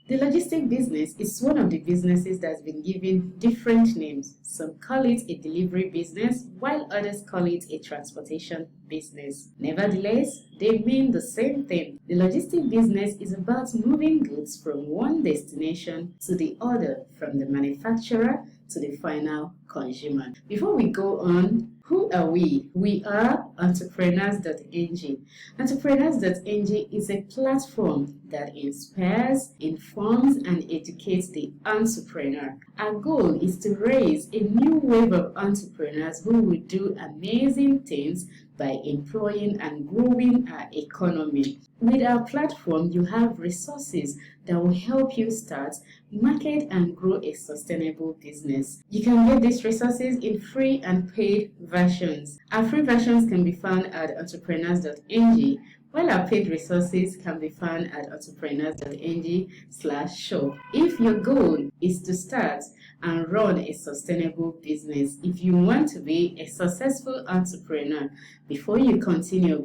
The logistic business is one of the businesses that's been given different names. Some call it a delivery business, while others call it a transportation business. Nevertheless, they mean the same thing. The logistic business is about moving goods from one destination to the other, from the manufacturer to the final consumer. Before we go on, who are we? We are entrepreneurs.ng. Entrepreneurs.ng is a platform that inspires, informs, and educates the entrepreneur. Our goal is to raise a new wave of entrepreneurs who will do amazing things by employing and growing our economy. With our platform, you have resources that will help you start, market, and grow a sustainable business. You can get these resources in free and paid versions. Our free versions can be found at entrepreneurs.ng, while our paid resources can be found at entrepreneurs.ng/shop. If your goal is to start and run a sustainable business, if you want to be a successful entrepreneur, before you continue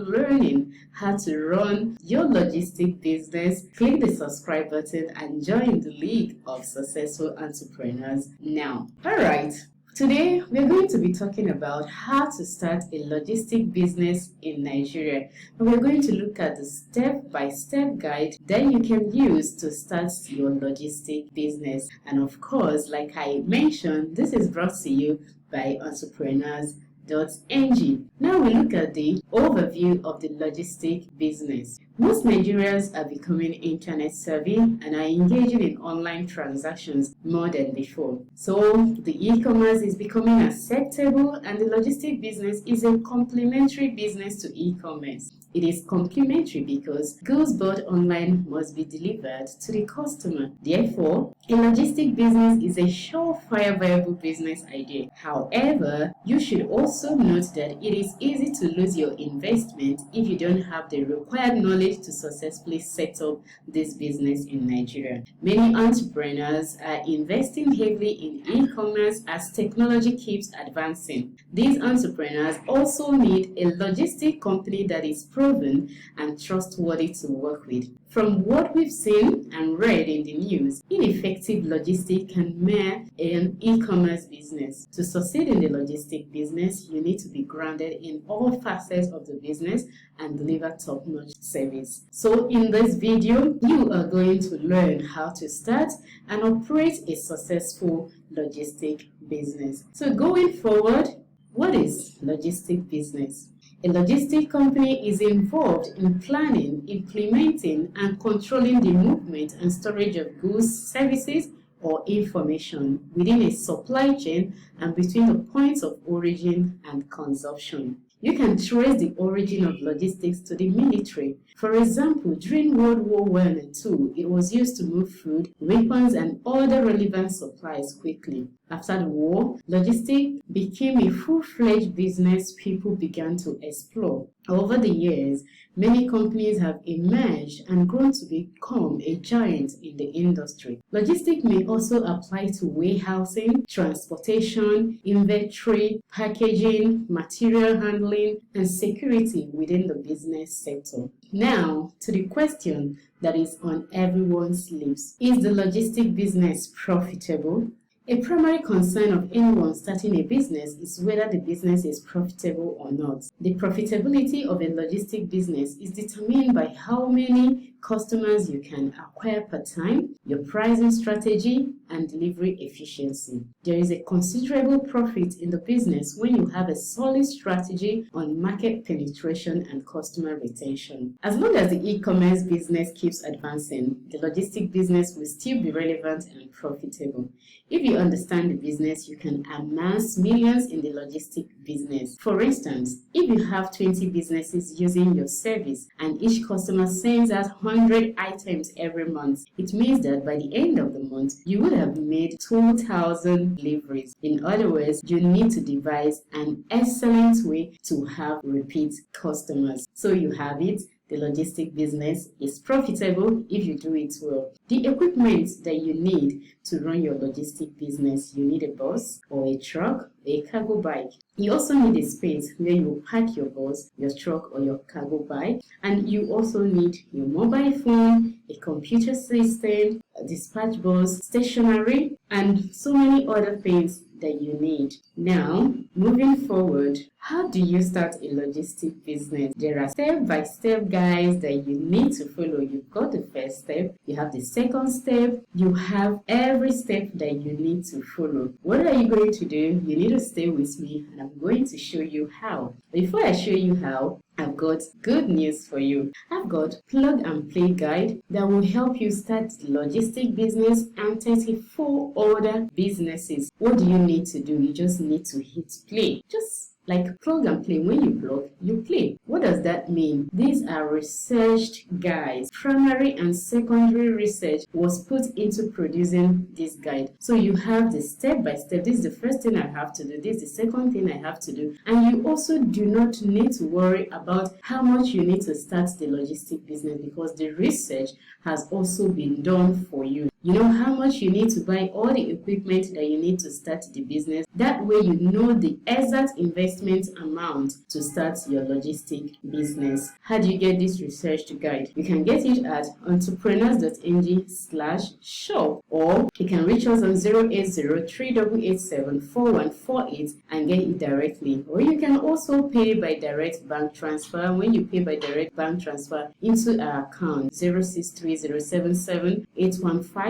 learning how to run your logistic business, click the subscribe button and join the League of Successful Entrepreneurs now. Alright, today we're going to be talking about how to start a logistic business in Nigeria. And we're going to look at the step-by-step guide that you can use to start your logistic business. And of course, like I mentioned, this is brought to you by entrepreneurs.ng. Now we look at the overview of the logistic business. Most Nigerians are becoming internet savvy and are engaging in online transactions more than before. So the e-commerce is becoming acceptable, and the logistic business is a complementary business to e-commerce. It is complementary because goods bought online must be delivered to the customer. Therefore, a logistic business is a surefire viable business idea. However, you should also note that it is easy to lose your investment if you don't have the required knowledge to successfully set up this business in Nigeria. Many entrepreneurs are investing heavily in e-commerce as technology keeps advancing. These entrepreneurs also need a logistic company that is proven and trustworthy to work with. From what we've seen and read in the news, ineffective logistics can mar an e-commerce business. To succeed in the logistic business, you need to be grounded in all facets of the business and deliver top-notch service. So in this video, you are going to learn how to start and operate a successful logistic business. So going forward, what is logistic business? A logistic company is involved in planning, implementing, and controlling the movement and storage of goods, services, or information within a supply chain and between the points of origin and consumption. You can trace the origin of logistics to the military. For example, during World War I and II, it was used to move food, weapons, and other relevant supplies quickly. After the war, logistics became a full-fledged business people began to explore. Over the years, many companies have emerged and grown to become a giant in the industry. Logistics may also apply to warehousing, transportation, inventory, packaging, material handling, and security within the business sector. Now, to the question that is on everyone's lips. Is the logistic business profitable? A primary concern of anyone starting a business is whether the business is profitable or not. The profitability of a logistic business is determined by how many customers you can acquire per time, your pricing strategy, and delivery efficiency. There is a considerable profit in the business when you have a solid strategy on market penetration and customer retention. As long as the e-commerce business keeps advancing, the logistic business will still be relevant and profitable. If you understand the business, you can amass millions in the logistic business. For instance, if you have 20 businesses using your service and each customer sends out 100 items every month, it means that by the end of the month, you would have made 2,000 deliveries. In other words, you need to devise an excellent way to have repeat customers. So you have it. the logistic business is profitable if you do it well. The equipment that you need to run your logistic business, you need a bus or a truck, a cargo bike. You also need a space where you park your bus, your truck, or your cargo bike. And you also need your mobile phone, a computer system, a dispatch bus, stationery, and so many other things that you need. Now, moving forward, how do you start a logistic business? There are step-by-step guides that you need to follow. You've got the first step, you have the second step, you have every step that you need to follow. What are you going to do? You need to stay with me and I'm going to show you how. Before I show you how, I've got good news for you. I've got plug and play guide that will help you start the logistic business and 34 other businesses. What do you need to do? You just need to hit play. Just like plug and play. When you plug, you play. What does that mean? These are researched guides. Primary and secondary research was put into producing this guide. So you have the step by step. This is the first thing I have to do. This is the second thing I have to do. And you also do not need to worry about how much you need to start the logistic business because the research has also been done for you. You know how much you need to buy all the equipment that you need to start the business. That way you know the exact investment amount to start your logistic business. How do you get this research guide? You can get it at entrepreneurs.ng/shop or you can reach us on 08038874148 and get it directly. Or you can also pay by direct bank transfer. When you pay by direct bank transfer into our account 0630778154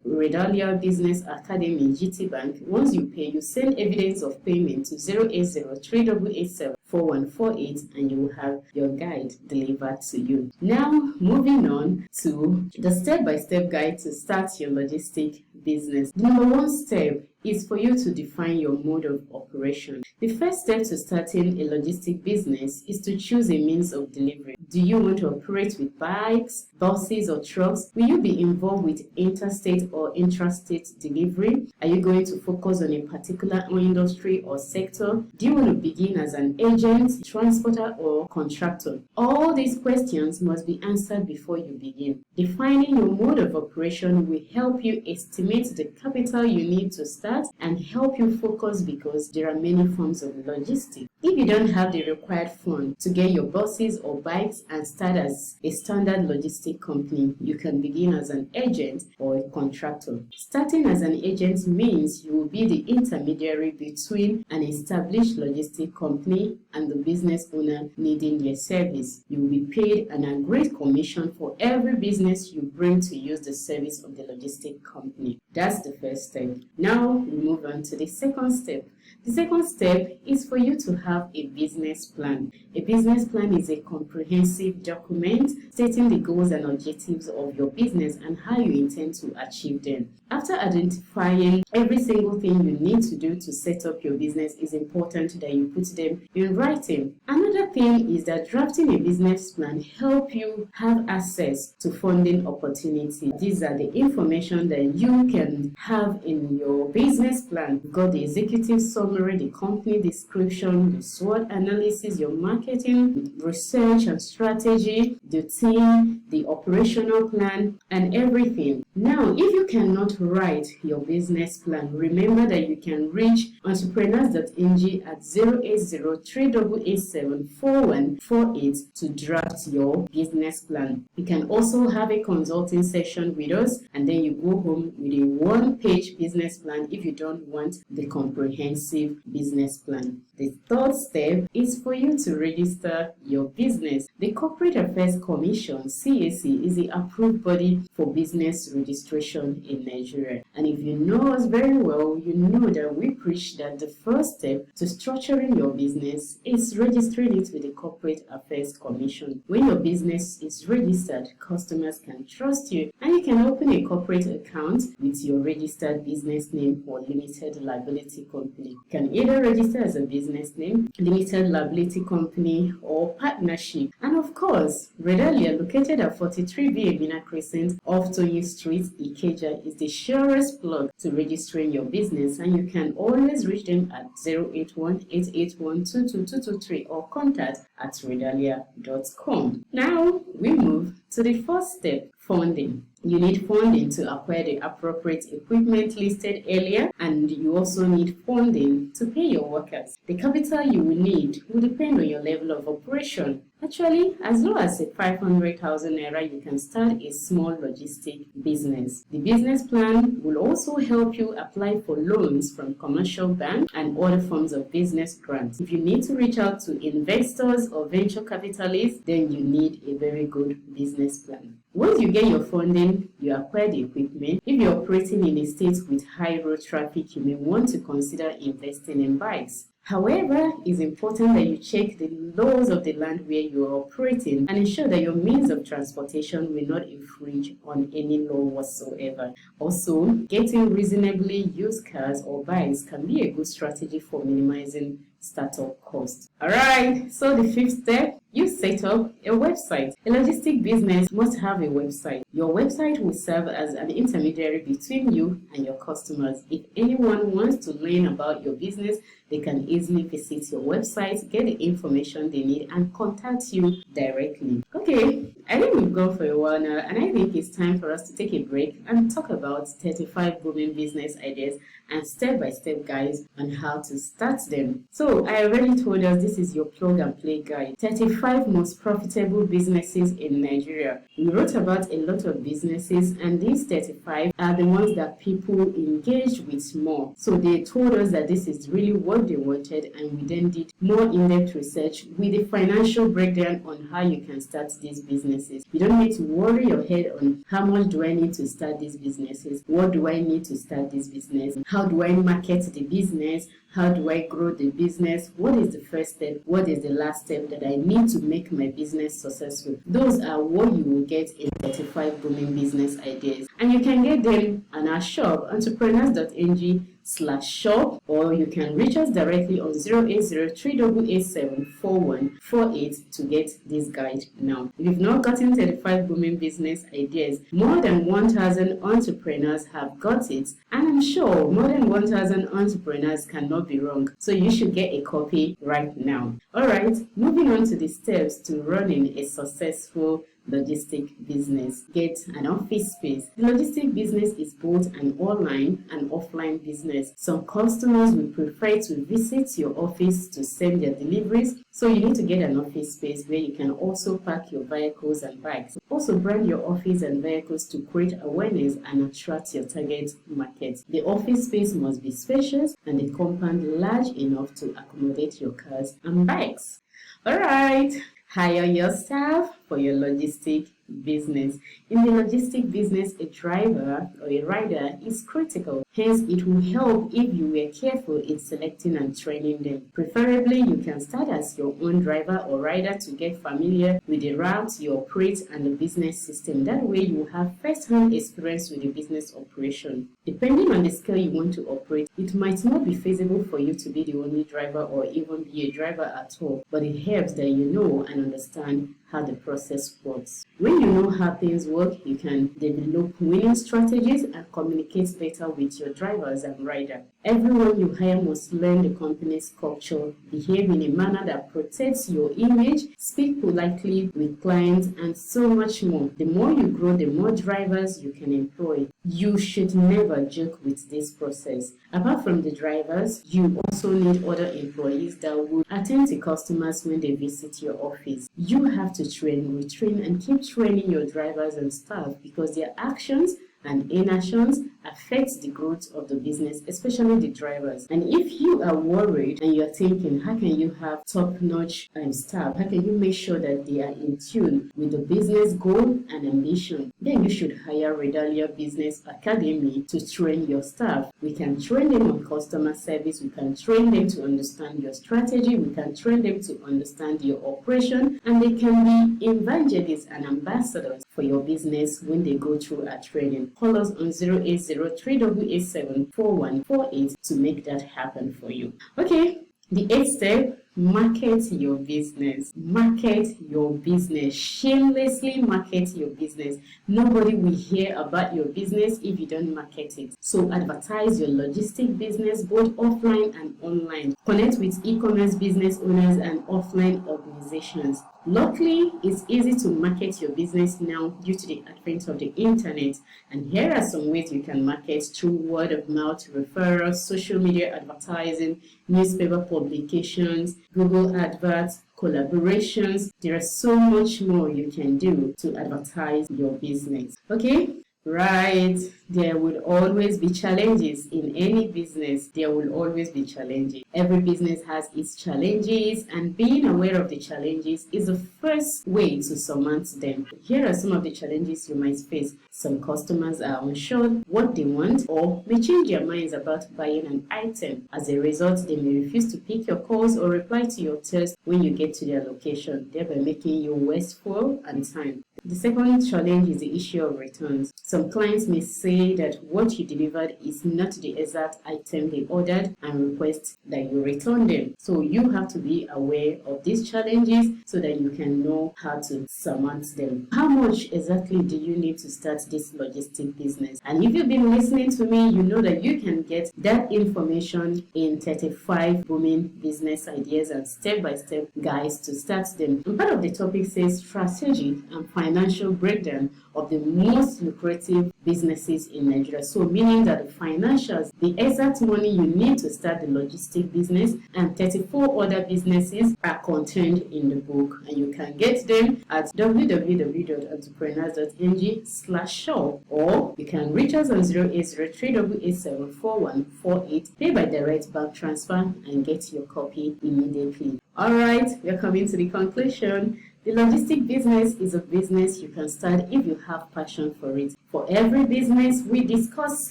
Redalia Business Academy GT Bank, once you pay, you send evidence of payment to 08038874148 and you will have your guide delivered to you. Now, moving on to the step-by-step guide to start your logistic business. The number one step is for you to define your mode of operation. The first step to starting a logistic business is to choose a means of delivery. Do you want to operate with bikes, buses, or trucks? Will you be involved with interstate or intrastate delivery? Are you going to focus on a particular industry or sector? Do you want to begin as an agent, transporter, or contractor? All these questions must be answered before you begin. Defining your mode of operation will help you estimate the capital you need to start and help you focus because there are many forms of logistics. If you don't have the required fund to get your buses or bikes and start as a standard logistic company, you can begin as an agent or a contractor. Starting as an agent means you will be the intermediary between an established logistic company and the business owner needing their service. You will be paid an agreed commission for every business you bring to use the service of the logistic company. That's the first step. Now we move on to the second step. The second step is for you to have a business plan. A business plan is a comprehensive document stating the goals and objectives of your business and how you intend to achieve them. After identifying every single thing you need to do to set up your business, it's important that you put them in writing. Another thing is that drafting a business plan helps you have access to funding opportunities. These are the information that you can have in your business plan. You've got the executive summary, the company description, the SWOT analysis, your marketing, research and strategy, the team, the operational plan, and everything. Now, if you cannot write your business plan, remember that you can reach entrepreneurs.ng at 08038874148 to draft your business plan. You can also have a consulting session with us and then you go home with a one-page business plan if you don't want the comprehensive business plan. The third step is for you to register your business. The Corporate Affairs Commission, CAC, is the approved body for business registration in Nigeria. And if you know us very well, you know that we preach that the first step to structuring your business is registering it with the Corporate Affairs Commission. When your business is registered, customers can trust you and you can open a corporate account with your registered business name or limited liability company. You can either register as a business name, limited liability company, or partnership. And of course, Redalia, located at 43B Emina Crescent off Tony Street, Ikeja, is the surest plug to registering your business, and you can always reach them at 081-881-22223 or contact@redalia.com. Now we move to the first step, funding. You need funding to acquire the appropriate equipment listed earlier, and you also need funding to pay your workers. The capital you will need will depend on your level of operation. Actually, as low as 500,000 naira, you can start a small logistic business. The business plan will also help you apply for loans from commercial banks and other forms of business grants. If you need to reach out to investors or venture capitalists, then you need a very good business plan. Once you get your funding, you acquire the equipment. If you're operating in a state with high road traffic, you may want to consider investing in bikes. However, it's important that you check the laws of the land where you are operating and ensure that your means of transportation will not infringe on any law whatsoever. Also, getting reasonably used cars or bikes can be a good strategy for minimizing startup costs. Alright, so the fifth step, you set up a website. A logistic business must have a website. Your website will serve as an intermediary between you and your customers. If anyone wants to learn about your business, they can easily visit your website, get the information they need, and contact you directly. Okay, I think we've gone for a while now, and I think it's time for us to take a break and talk about 35 booming business ideas and step-by-step guides on how to start them. So I already told us this is your plug and play guide. 35 most profitable businesses in Nigeria. We wrote about a lot of businesses, and these 35 are the ones that people engage with more. So they told us that this is really what they wanted, and we then did more in-depth research with a financial breakdown on how you can start these businesses. You don't need to worry your head on how much do I need to start these businesses, what do I need to start this business, how do I market the business, how do I grow the business, what is the first step, what is the last step that I need to make my business successful. Those are what you will get in 35 booming business ideas, and you can get them on our shop, entrepreneurs.ng/shop, or you can reach us directly on 08038874148 to get this guide now. If you've not gotten 35 booming business ideas, more than 1,000 entrepreneurs have got it, and I'm sure more than 1,000 entrepreneurs cannot be wrong, so you should get a copy right now. Alright, moving on to the steps to running a successful logistic business. Get an office space. The logistic business is both an online and offline business. Some customers will prefer to visit your office to send their deliveries, so you need to get an office space where you can also park your vehicles and bikes. Also brand your office and vehicles to create awareness and attract your target market. The office space must be spacious and the compound large enough to accommodate your cars and bikes. Alright, hire your staff for your logistic business. In the logistic business, a driver or a rider is critical. Hence, it will help if you were careful in selecting and training them. Preferably, you can start as your own driver or rider to get familiar with the route you operate and the business system. That way, you will have first-hand experience with the business operation. Depending on the scale you want to operate, it might not be feasible for you to be the only driver or even be a driver at all, but it helps that you know and understand how the process works. When you know how things work, you can develop winning strategies and communicate better with your drivers and rider. Everyone you hire must learn the company's culture, behave in a manner that protects your image, speak politely with clients, and so much more. The more you grow, the more drivers you can employ. You should never joke with this process. Apart from the drivers, you also need other employees that will attend to customers when they visit your office. You have to train, retrain, and keep training your drivers and staff because their actions and inactions affect the growth of the business, especially the drivers. And if you are worried and you are thinking, how can you have top-notch staff? How can you make sure that they are in tune with the business goal and ambition? Then you should hire Redalia Business Academy to train your staff. We can train them on customer service. We can train them to understand your strategy. We can train them to understand your operation. And they can be evangelists and ambassadors for your business when they go through our training. Call us on 080 08038874148 to make that happen for you. Okay, the 8th step, market your business. Market your business. Shamelessly market your business. Nobody will hear about your business if you don't market it. So advertise your logistic business both offline and online. Connect with e-commerce business owners and offline organizations. Luckily, it's easy to market your business now due to the advent of the internet. And here are some ways you can market through word of mouth, referrals, social media advertising, newspaper publications, Google adverts, collaborations. There is so much more you can do to advertise your business. Okay? Right, there will always be challenges in any business. There will always be challenges. Every business has its challenges, and being aware of the challenges is the first way to surmount them. Here are some of the challenges you might face. Some customers are unsure what they want or may change their minds about buying an item. As a result, they may refuse to pick your calls or reply to your texts when you get to their location, thereby making you wasteful and time. The second challenge is the issue of returns. Some clients may say that what you delivered is not the exact item they ordered and request that you return them. So you have to be aware of these challenges so that you can know how to surmount them. How much exactly do you need to start this logistic business? And if you've been listening to me, you know that you can get that information in 35 booming business ideas and step-by-step guides to start them. And part of the topic says strategy and financial breakdown of the most lucrative businesses in Nigeria. So meaning that the financials, the exact money you need to start the logistic business, and 34 other businesses are contained in the book. And you can get them at www.entrepreneurs.ng/shop, or you can reach us on 08038874148, pay by direct bank transfer, and get your copy immediately. Alright, we are coming to the conclusion. The logistic business is a business you can start if you have passion for it. For every business we discuss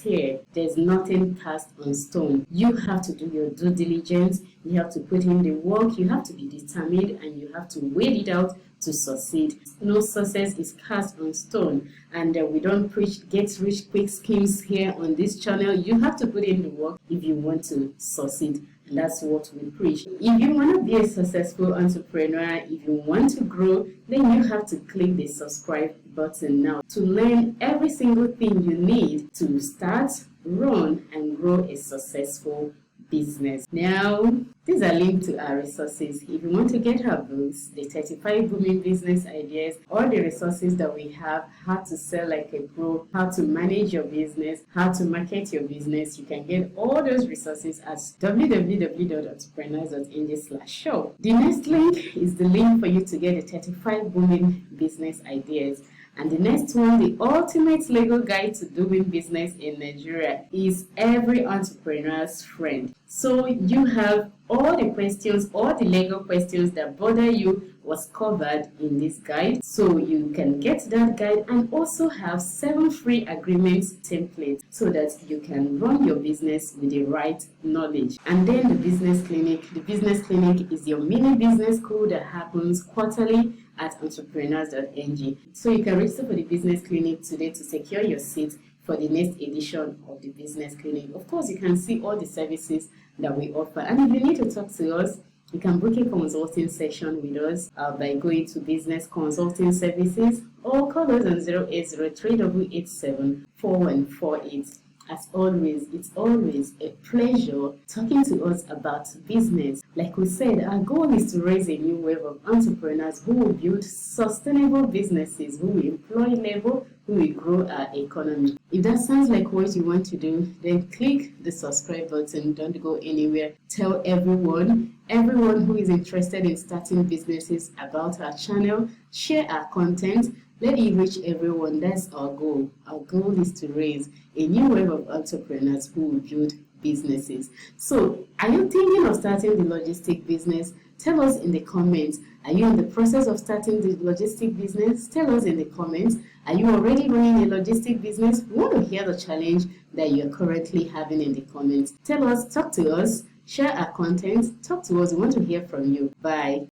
here, there's nothing cast on stone. You have to do your due diligence, you have to put in the work, you have to be determined, and you have to wait it out to succeed. No success is cast on stone, and we don't preach get rich quick schemes here on this channel. You have to put in the work if you want to succeed. And that's what we preach. If you want to be a successful entrepreneur, if you want to grow, then you have to click the subscribe button now to learn every single thing you need to start, run, and grow a successful business. Now, these are linked to our resources. If you want to get our books, the 35 booming business ideas, all the resources that we have, how to sell like a pro, how to manage your business, how to market your business, you can get all those resources at www.entrepreneurs.ng/shop. The next link is the link for you to get the 35 booming business ideas. And the next one, the ultimate legal guide to doing business in Nigeria, is every entrepreneur's friend. So you have all the questions, all the legal questions that bother you was covered in this guide. So you can get that guide and also have 7 free agreements templates so that you can run your business with the right knowledge. And then the business clinic. The business clinic is your mini business school that happens quarterly at entrepreneurs.ng. So you can register for the business clinic today to secure your seat for the next edition of the business clinic. Of course, you can see all the services that we offer. And if you need to talk to us, you can book a consulting session with us by going to Business Consulting Services, or call us on 08038874148. As always, it's always a pleasure talking to us about business. Like we said, our goal is to raise a new wave of entrepreneurs who will build sustainable businesses, who will employ labor, who will grow our economy. If that sounds like what you want to do, then click the subscribe button. Don't go anywhere. Tell everyone who is interested in starting businesses about our channel. Share our content. Let it reach everyone. That's our goal. Our goal is to raise a new wave of entrepreneurs who will build businesses. So, are you thinking of starting the logistic business? Tell us in the comments. Are you in the process of starting the logistic business? Tell us in the comments. Are you already running a logistic business? We want to hear the challenge that you're currently having in the comments. Tell us, talk to us, share our content, talk to us. We want to hear from you. Bye.